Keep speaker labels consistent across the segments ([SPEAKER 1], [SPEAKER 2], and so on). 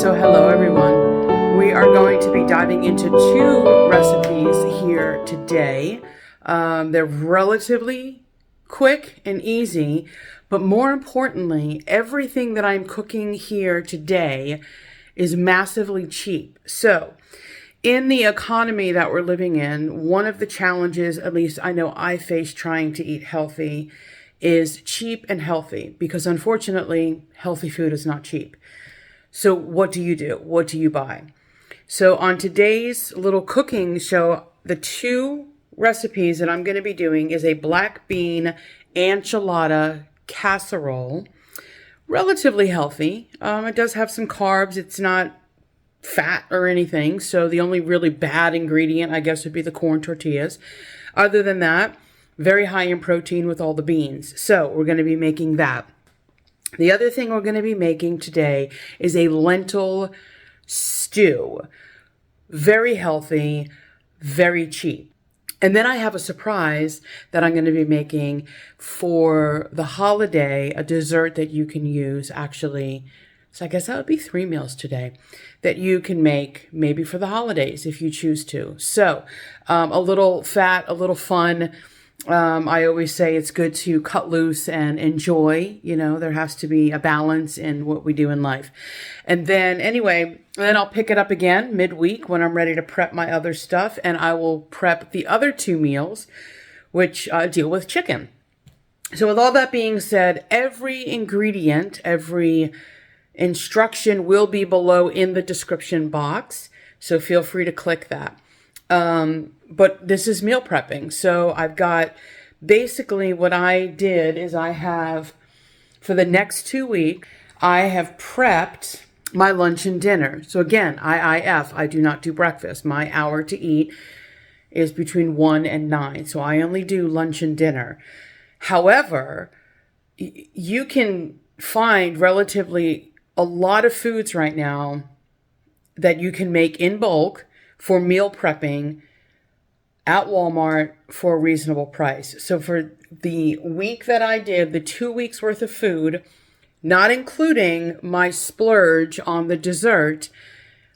[SPEAKER 1] So hello everyone. We are going to be diving into two recipes here today. They're relatively quick and easy, but more importantly, everything that I'm cooking here today is massively cheap. So in the economy that we're living in, one of the challenges, at least I know I face trying to eat healthy, is cheap and healthy, because unfortunately, healthy food is not cheap. So what do you do? What do you buy? So on today's little cooking show, the two recipes that I'm going to be doing is a black bean enchilada casserole. Relatively healthy. It does have some carbs. It's not fat or anything. So the only really bad ingredient, I guess, would be the corn tortillas. Other than that, very high in protein with all the beans. So we're going to be making that. The other thing we're going to be making today is a lentil stew. Very healthy, very cheap. And then I have a surprise that I'm going to be making for the holiday, a dessert that you can use actually. So I guess that would be 3 meals today that you can make maybe for the holidays if you choose to. So a little fat, a little fun. I always say it's good to cut loose and enjoy. You know, there has to be a balance in what we do in life. And then then I'll pick it up again midweek when I'm ready to prep my other stuff. And I will prep the other 2 meals, which deal with chicken. So with all that being said, every ingredient, every instruction will be below in the description box. So feel free to click that. But this is meal prepping. So I've got, basically what I did is I have, for the next 2 weeks, I have prepped my lunch and dinner. So again, IIF, I do not do breakfast. My hour to eat is between 1 and 9. So I only do lunch and dinner. However, you can find relatively a lot of foods right now that you can make in bulk for meal prepping at Walmart for a reasonable price. So for the week that I did, the 2 weeks worth of food, not including my splurge on the dessert,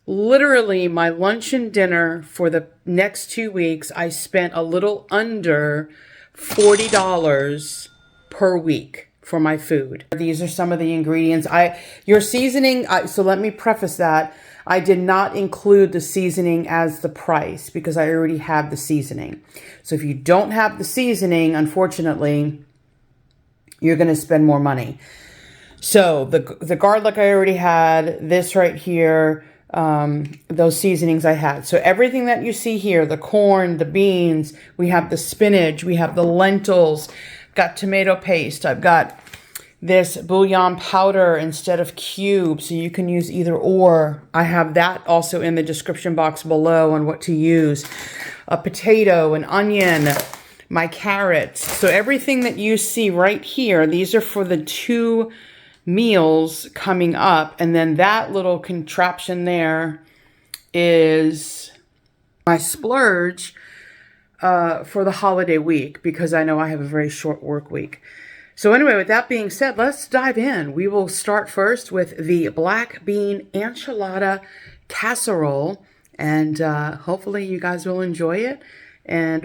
[SPEAKER 1] literally my lunch and dinner for the next 2 weeks, I spent a little under $40 per week for my food. These are some of the ingredients. Your seasoning, so let me preface that. I did not include the seasoning as the price because I already have the seasoning. So if you don't have the seasoning, unfortunately, you're going to spend more money. So the garlic I already had, this right here, those seasonings I had. So everything that you see here, the corn, the beans, we have the spinach, we have the lentils, got tomato paste, I've got this bouillon powder instead of cubes, so you can use either or. I have that also in the description box below on what to use. A potato, an onion, my carrots. So everything that you see right here, these are for the 2 meals coming up. And then that little contraption there is my splurge for the holiday week, because I know I have a very short work week. So anyway, with that being said, let's dive in. We will start first with the black bean enchilada casserole, and hopefully you guys will enjoy it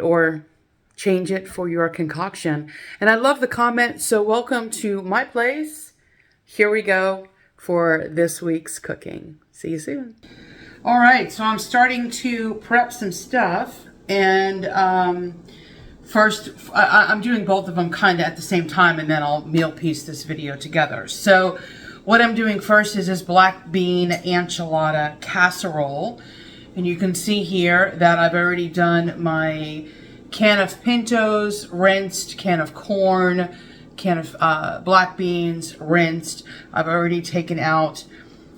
[SPEAKER 1] or change it for your concoction. And I love the comment, so welcome to my place. Here we go for this week's cooking. See you soon. All right, so I'm starting to prep some stuff, and first, I'm doing both of them kind of at the same time, and then I'll meal piece this video together. So what I'm doing first is this black bean enchilada casserole. And you can see here that I've already done my can of pintos, rinsed, can of corn, can of black beans, rinsed. I've already taken out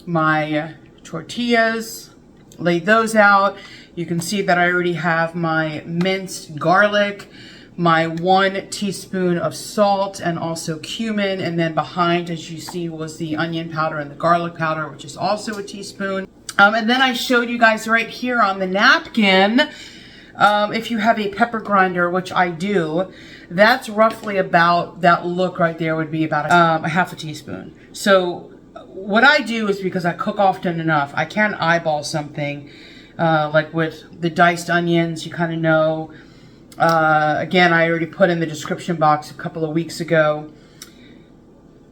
[SPEAKER 1] my tortillas, laid those out. You can see that I already have my minced garlic, my 1 teaspoon of salt, and also cumin. And then behind, as you see, was the onion powder and the garlic powder, which is also a teaspoon. And then I showed you guys right here on the napkin, if you have a pepper grinder, which I do, that's roughly about, that look right there would be about a half a teaspoon. So what I do is because I cook often enough, I can eyeball something. Like with the diced onions, you kind of know. Again, I already put in the description box a couple of weeks ago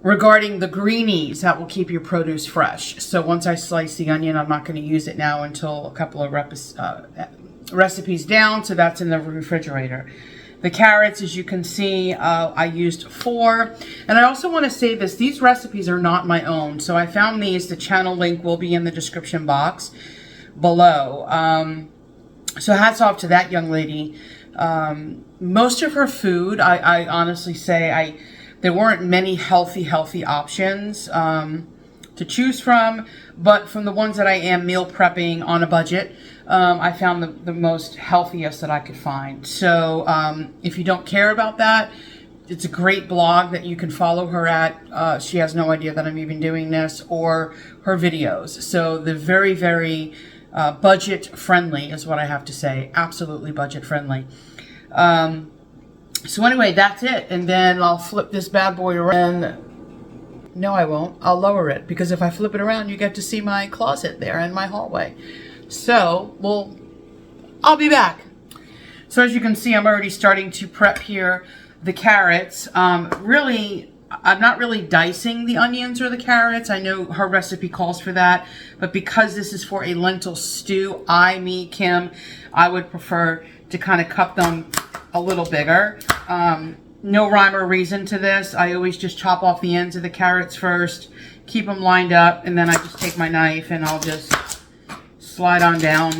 [SPEAKER 1] regarding the greenies that will keep your produce fresh. So once I slice the onion, I'm not going to use it now until a couple of recipes down. So that's in the refrigerator. The carrots, as you can see, I used 4. And I also want to say this, these recipes are not my own. So I found these, the channel link will be in the description box below. So hats off to that young lady. Most of her food, I honestly say, there weren't many healthy options to choose from, but from the ones that I am meal prepping on a budget, I found the most healthiest that I could find. So if you don't care about that, it's a great blog that you can follow her at. She has no idea that I'm even doing this, or her videos. So they're very, very budget friendly is what I have to say. Absolutely budget friendly. So anyway, that's it. And then I'll flip this bad boy around. No, I won't. I'll lower it, because if I flip it around, you get to see my closet there in my hallway. So, well, I'll be back. So as you can see, I'm already starting to prep here the carrots. Really, I'm not really dicing the onions or the carrots. I know her recipe calls for that, but because this is for a lentil stew, Kim, I would prefer to kind of cut them a little bigger. No rhyme or reason to this. I always just chop off the ends of the carrots first, keep them lined up, and then I just take my knife and I'll just slide on down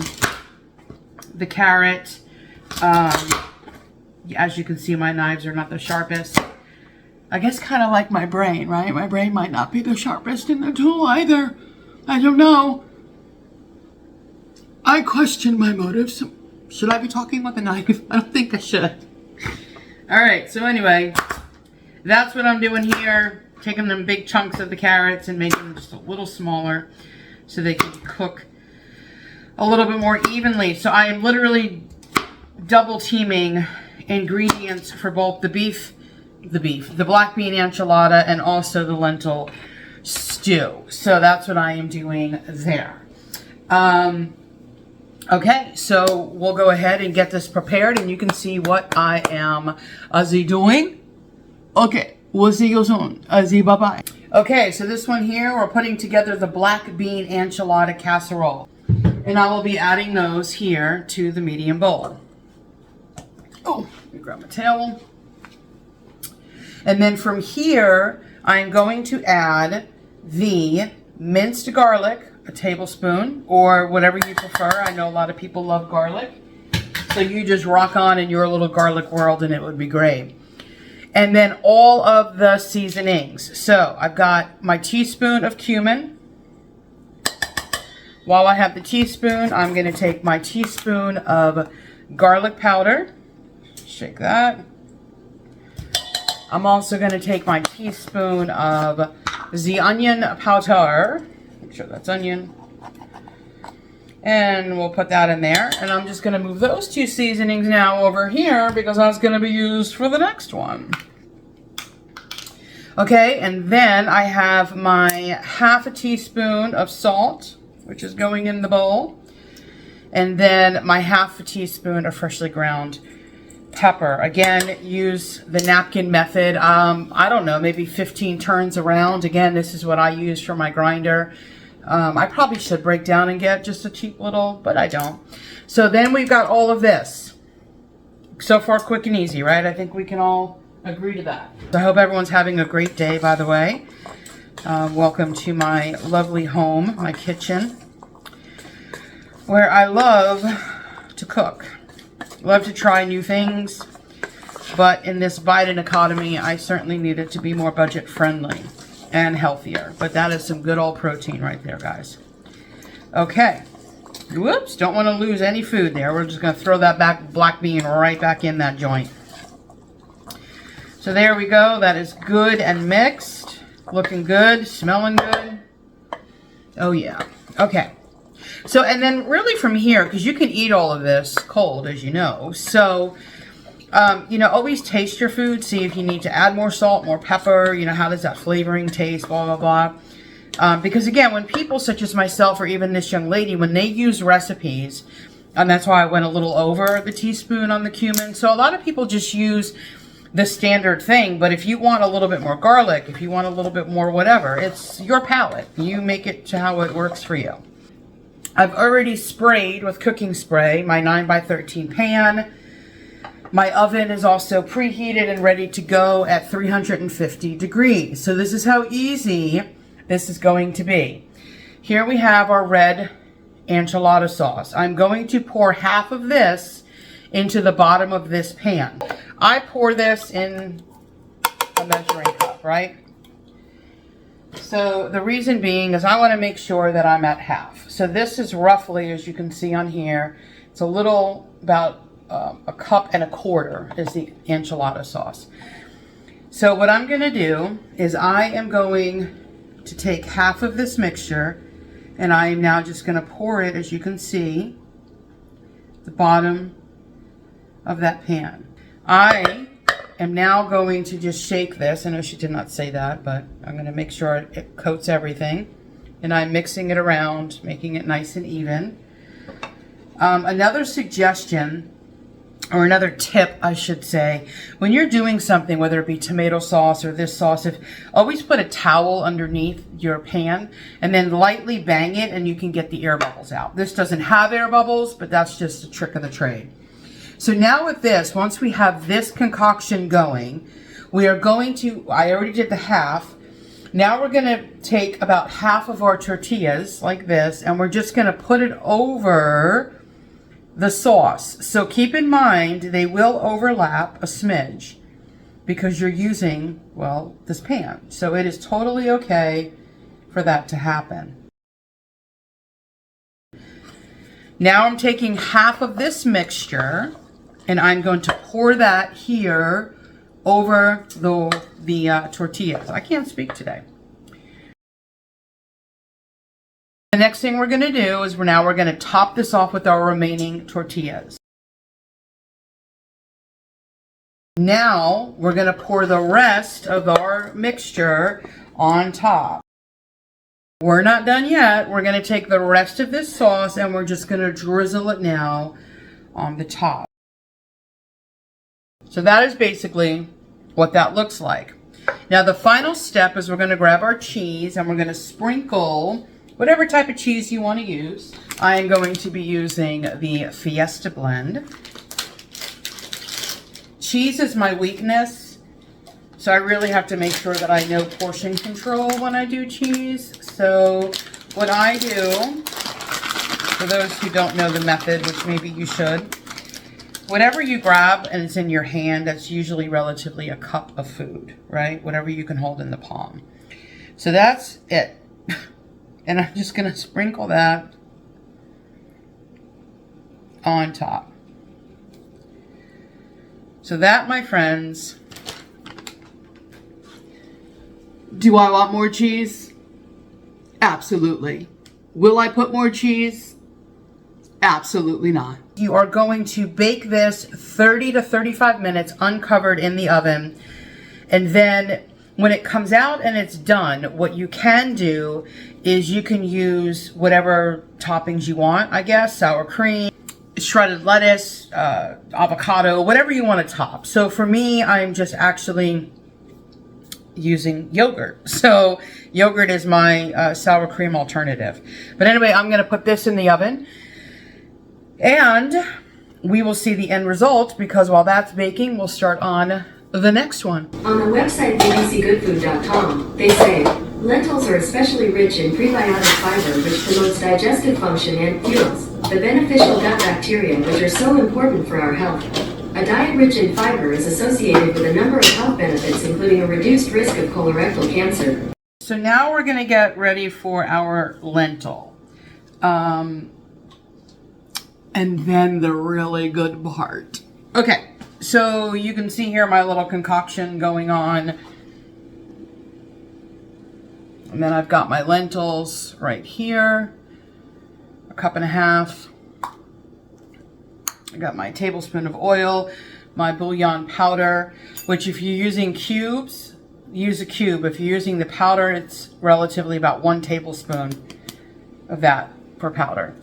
[SPEAKER 1] the carrot. As you can see, my knives are not the sharpest. I guess kind of like my brain, right? My brain might not be the sharpest in the tool either. I don't know. I question my motives. Should I be talking with a knife? I don't think I should. Alright, so anyway, that's what I'm doing here. Taking them big chunks of the carrots and making them just a little smaller so they can cook a little bit more evenly. So I am literally double teaming ingredients for both the black bean enchilada and also the lentil stew. So that's what I am doing there. Okay, so we'll go ahead and get this prepared, and you can see what I am doing. Okay, we'll see you soon. Bye-bye. Okay, so this one here, we're putting together the black bean enchilada casserole. And I will be adding those here to the medium bowl. Oh, let me grab my towel. And then from here, I'm going to add the minced garlic, a tablespoon, or whatever you prefer. I know a lot of people love garlic. So you just rock on in your little garlic world and it would be great. And then all of the seasonings. So I've got my teaspoon of cumin. While I have the teaspoon, I'm going to take my teaspoon of garlic powder. Shake that. I'm also going to take my teaspoon of the onion powder. Make sure that's onion. And we'll put that in there. And I'm just going to move those 2 seasonings now over here because that's going to be used for the next one. Okay, and then I have my half a teaspoon of salt, which is going in the bowl. And then my half a teaspoon of freshly ground pepper. Again, use the napkin method. I don't know, maybe 15 turns around. Again, this is what I use for my grinder. I probably should break down and get just a cheap little, but I don't. So then we've got all of this. So far, quick and easy, right? I think we can all agree to that. So I hope everyone's having a great day, by the way. Welcome to my lovely home, my kitchen, where I love to cook. Love to try new things, but in this Biden economy, I certainly need it to be more budget friendly and healthier. But that is some good old protein right there, guys. Okay. Whoops, don't want to lose any food there. We're just going to throw that black bean right back in that joint. So there we go. That is good and mixed. Looking good, smelling good. Oh yeah. Okay. So, and then really from here, because you can eat all of this cold, as you know. So, you know, always taste your food. See if you need to add more salt, more pepper. You know, how does that flavoring taste, blah, blah, blah. Because again, when people such as myself or even this young lady, when they use recipes, and that's why I went a little over the teaspoon on the cumin. So a lot of people just use the standard thing, but if you want a little bit more garlic, if you want a little bit more whatever, it's your palate. You make it to how it works for you. I've already sprayed with cooking spray my 9x13 pan. My oven is also preheated and ready to go at 350 degrees. So this is how easy this is going to be. Here we have our red enchilada sauce. I'm going to pour half of this into the bottom of this pan. I pour this in a measuring cup, right? So the reason being is I want to make sure that I'm at half. So this is roughly, as you can see on here, it's a little about a cup and a quarter is the enchilada sauce. So what I'm going to do is I am going to take half of this mixture, and I am now just going to pour it, as you can see, the bottom of that pan. I am now going to just shake this. I know she did not say that, but I'm going to make sure it coats everything. And I'm mixing it around, making it nice and even. Another suggestion, or another tip, I should say, when you're doing something, whether it be tomato sauce or this sauce, always put a towel underneath your pan and then lightly bang it, and you can get the air bubbles out. This doesn't have air bubbles, but that's just a trick of the trade. So now with this, once we have this concoction going, we are going to, I already did the half. Now we're going to take about half of our tortillas like this, and we're just going to put it over the sauce. So keep in mind, they will overlap a smidge because you're using, well, this pan. So it is totally okay for that to happen. Now I'm taking half of this mixture and I'm going to pour that here over the tortillas. I can't speak today. The next thing we're going to do is we're going to top this off with our remaining tortillas. Now we're going to pour the rest of our mixture on top. We're not done yet. We're going to take the rest of this sauce and we're just going to drizzle it now on the top. So that is basically what that looks like. Now the final step is we're going to grab our cheese and we're going to sprinkle whatever type of cheese you want to use. I am going to be using the Fiesta blend. Cheese is my weakness, so I really have to make sure that I know portion control when I do cheese. So what I do, for those who don't know the method, which maybe you should, whatever you grab and it's in your hand, that's usually relatively a cup of food, right? Whatever you can hold in the palm. So that's it. And I'm just going to sprinkle that on top. So that, my friends, do I want more cheese? Absolutely. Will I put more cheese? Absolutely not. You are going to bake this 30 to 35 minutes uncovered in the oven. And then when it comes out and it's done, what you can do is you can use whatever toppings you want, I guess, sour cream, shredded lettuce, avocado, whatever you want to top. So for me, I'm just actually using yogurt. So yogurt is my sour cream alternative. But anyway, I'm going to put this in the oven and we will see the end result, because while that's baking, we'll start on the next one.
[SPEAKER 2] On the website tbsp.com, they say, lentils are especially rich in prebiotic fiber, which promotes digestive function and fuels the beneficial gut bacteria, which are so important for our health. A diet rich in fiber is associated with a number of health benefits, including a reduced risk of colorectal cancer.
[SPEAKER 1] So now we're going to get ready for our lentil. And then the really good part. Okay, so you can see here my little concoction going on. And then I've got my lentils right here, a cup and a half. I got my tablespoon of oil, my bouillon powder, which if you're using cubes, use a cube. If you're using the powder, it's relatively about 1 tablespoon of that per powder.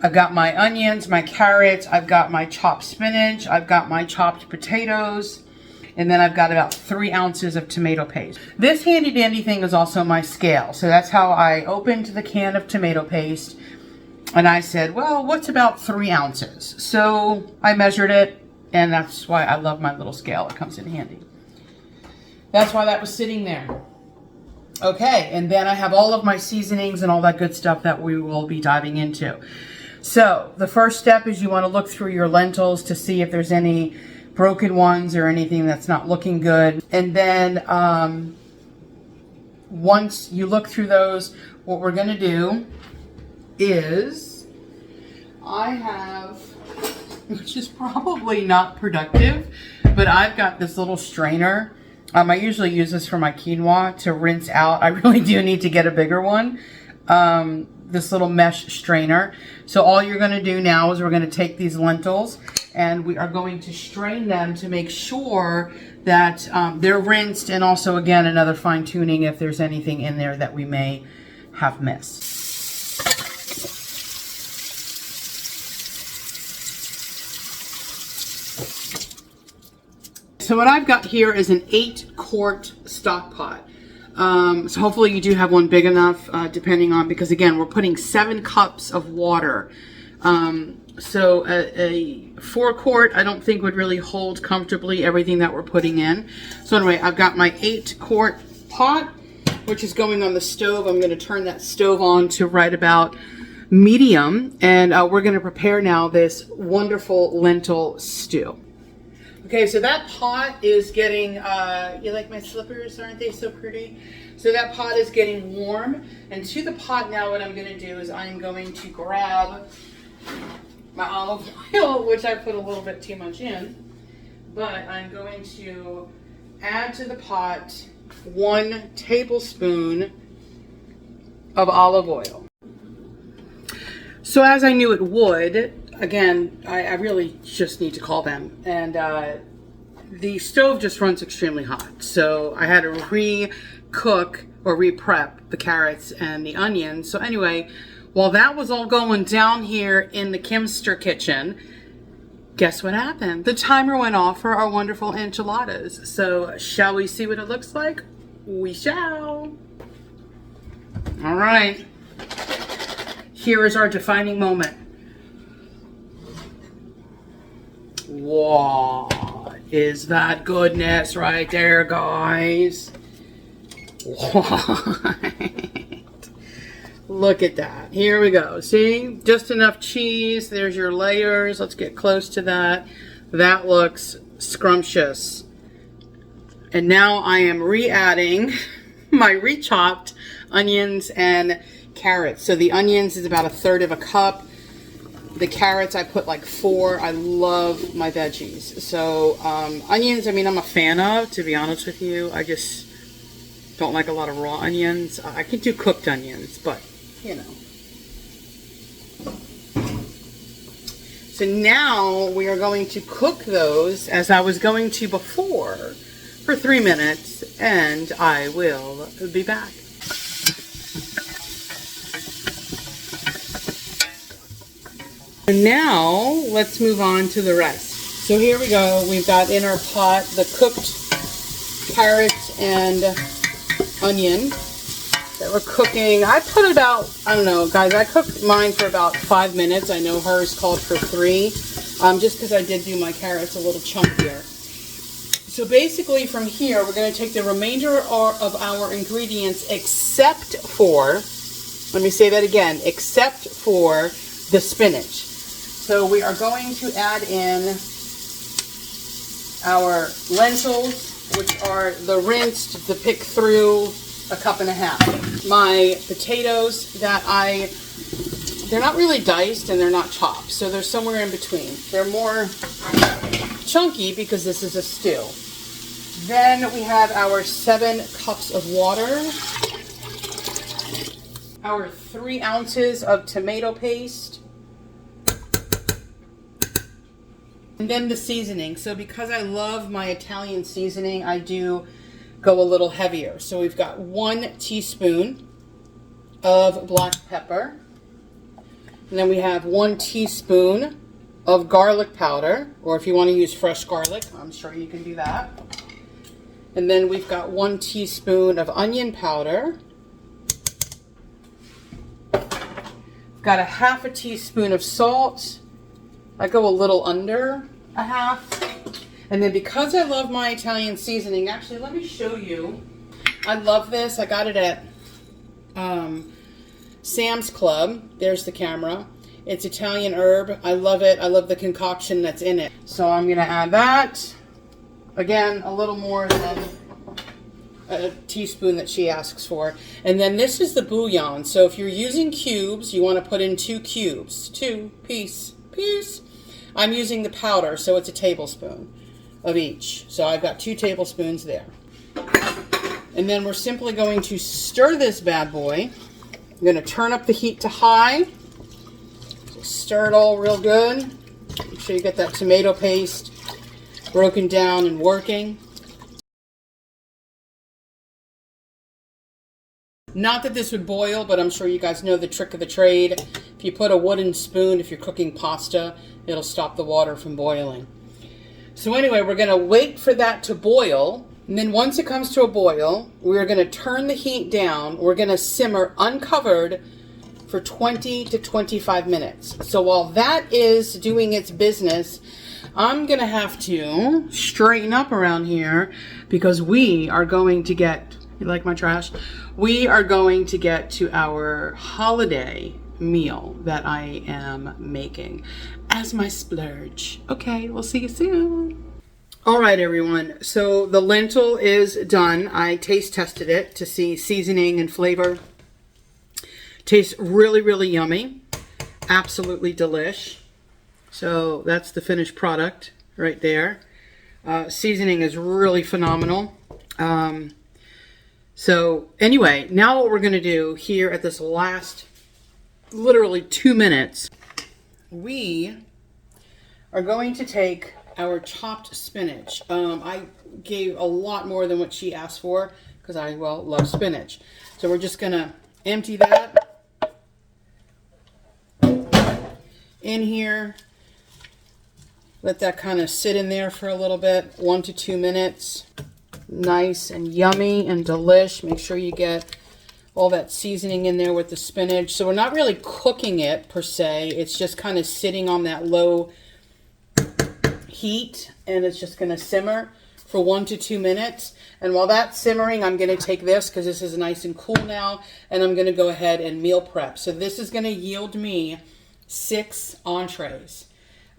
[SPEAKER 1] I've got my onions, my carrots, I've got my chopped spinach, I've got my chopped potatoes, and then I've got about 3 ounces of tomato paste. This handy dandy thing is also my scale. So that's how I opened the can of tomato paste. And I said, well, what's about 3 ounces? So I measured it, and that's why I love my little scale. It comes in handy. That's why that was sitting there. Okay, and then I have all of my seasonings and all that good stuff that we will be diving into. So the first step is you want to look through your lentils to see if there's any broken ones or anything that's not looking good. And then once you look through those, what we're going to do is I have, which is probably not productive, but I've got this little strainer. I usually use this for my quinoa to rinse out. I really do need to get a bigger one. This little mesh strainer. So all you're going to do now is we're going to take these lentils and we are going to strain them to make sure that they're rinsed, and also again another fine tuning if there's anything in there that we may have missed. So what I've got here is an 8-quart stock pot. So hopefully you do have one big enough, depending on, because again, we're putting 7 cups of water. So a 4-quart, I don't think would really hold comfortably everything that we're putting in. So anyway, I've got my 8-quart pot, which is going on the stove. I'm going to turn that stove on to right about medium, and we're going to prepare now this wonderful lentil stew. Okay, so that pot is getting, you like my slippers? Aren't they so pretty? So that pot is getting warm. And to the pot now, what I'm going to do is I'm going to grab my olive oil, which I put a little bit too much in. But I'm going to add to the pot 1 tablespoon of olive oil. So as I knew it would, again, I really just need to call them. And the stove just runs extremely hot. So I had to re-cook or re-prep the carrots and the onions. So anyway, while that was all going down here in the Kimster kitchen, guess what happened? The timer went off for our wonderful enchiladas. So shall we see what it looks like? We shall. All right. Here is our defining moment. What is that goodness right there, guys? What? Look at that. Here we go. See? Just enough cheese. There's your layers. Let's get close to that. That looks scrumptious. And now I am re-adding my re-chopped onions and carrots. So the onions is about 1/3 of a cup. The carrots, I put like 4. I love my veggies. So onions, I mean, I'm a fan of, to be honest with you. I just don't like a lot of raw onions. I can do cooked onions, but, you know. So now we are going to cook those, as I was going to before, for 3 minutes, and I will be back. And now let's move on to the rest. So here we go. We've got in our pot the cooked carrots and onion that we're cooking. I put about, I don't know, guys, I cooked mine for about 5 minutes. I know hers called for 3, just because I did do my carrots a little chunkier. So basically from here, we're going to take the remainder of our ingredients except for, let me say that again, except for the spinach. So we are going to add in our lentils, which are the rinsed, the pick through, 1.5 cups. My potatoes that they're not really diced and they're not chopped, so they're somewhere in between. They're more chunky because this is a stew. Then we have our 7 cups of water, our 3 ounces of tomato paste, and then the seasoning. So because I love my Italian seasoning, I do go a little heavier. So we've got 1 teaspoon of black pepper. And then we have 1 teaspoon of garlic powder, or if you want to use fresh garlic, I'm sure you can do that. And then we've got 1 teaspoon of onion powder. Got a 1/2 teaspoon of salt. I go a little under a half. And then because I love my Italian seasoning, actually let me show you. I love this. I got it at Sam's Club. There's the camera. It's Italian herb. I love it. I love the concoction that's in it. So I'm going to add that. Again, a little more than a teaspoon that she asks for. And then this is the bouillon. So if you're using cubes, you want to put in 2 cubes. 2 piece. I'm using the powder, so it's a tablespoon of each. So I've got 2 tablespoons there. And then we're simply going to stir this bad boy. I'm going to turn up the heat to high. So stir it all real good. Make sure you get that tomato paste broken down and working. Not that this would boil, but I'm sure you guys know the trick of the trade. If you put a wooden spoon, if you're cooking pasta, it'll stop the water from boiling. So anyway, we're going to wait for that to boil. And then once it comes to a boil, we're going to turn the heat down. We're going to simmer uncovered for 20 to 25 minutes. So while that is doing its business, I'm going to have to straighten up around here because we are going to get, you like my trash? We are going to get to our holiday meal that I am making as my splurge. Okay, we'll see you soon. All right, everyone. So the lentil is done. I taste tested it to see seasoning and flavor. Tastes really, really yummy. Absolutely delish. So that's the finished product right there. Seasoning is really phenomenal. So anyway, now what we're going to do here at this last, literally 2 minutes, we are going to take our chopped spinach. I gave a lot more than what she asked for because I, well, love spinach. So we're just going to empty that in here. Let that kind of sit in there for a little bit, 1 to 2 minutes. Nice and yummy and delish. Make sure you get all that seasoning in there with the spinach. So we're not really cooking it per se. It's just kind of sitting on that low heat, and it's just going to simmer for 1 to 2 minutes. And while that's simmering, I'm going to take this because this is nice and cool now, and I'm going to go ahead and meal prep. So this is going to yield me 6 entrees.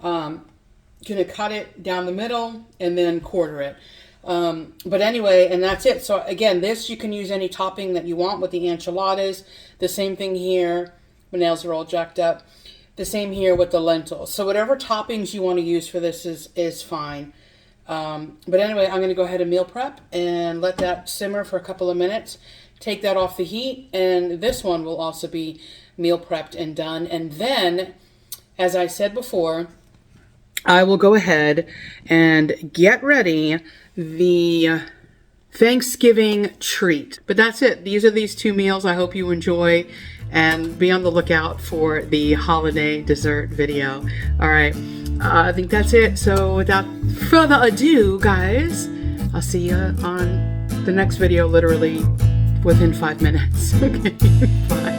[SPEAKER 1] Going to cut it down the middle and then quarter it. But anyway, and that's it. So again, this, you can use any topping that you want with the enchiladas. The same thing here. My nails are all jacked up. The same here with the lentils. So whatever toppings you want to use for this is fine. But anyway, I'm going to go ahead and meal prep and let that simmer for a couple of minutes. Take that off the heat, and this one will also be meal prepped and done. And then, as I said before, I will go ahead and get ready the Thanksgiving treat. But that's it. These are these 2 meals. I hope you enjoy, and be on the lookout for the holiday dessert video. All right. I think that's it. So without further ado, guys, I'll see you on the next video, literally within 5 minutes. Okay. Bye.